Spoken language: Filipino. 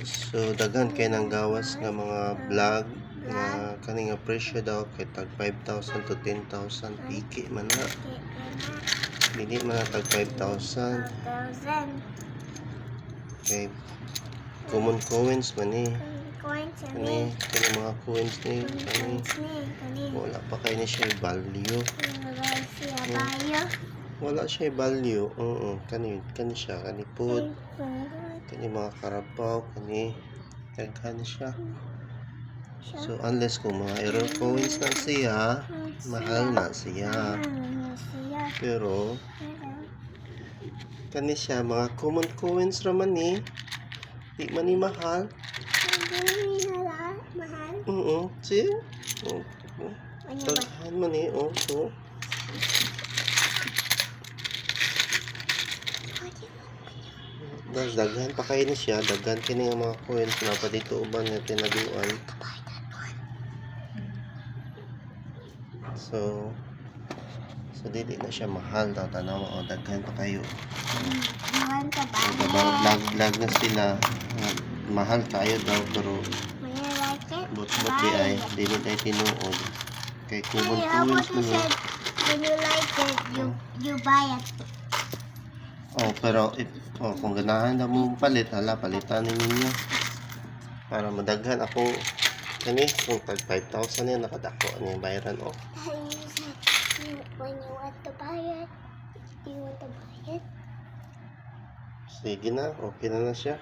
So daghan kay nang gawas nga mga vlog nga kani nga presyo daw kay tag 5,000 to 10,000 piki man na. Dili man na tag 5,000. Okay. Common coins man ni. Kani mga coins ni kani. Wala pa kay ni siya value. Wala siya value. Kani siya kani food. Kani mga karabaw kani kani siya. So unless kung mga error coins lang siya, mahal na siya. Pero kani siya mga common coins raman ni. Di man ni mahal. See? Daghan man ni. So daghan pa kayo ni siya, daghan kini nga mga coins na pa dito uban nga tinaguan. So dili na siya mahal daw tanaw o daghan pa kayo. Vlog na sila. Mahal kayo daw pero but di ay dili tayo tinuod. Kay common coins mo. When you like it, you buy it. Pero kung ganahan na mo palit, palitan ninyo. Para madaghan ako kani kung tag 5,000 yan nakadako ano yung bayaran When you want to buy it, Sige na, okay na siya.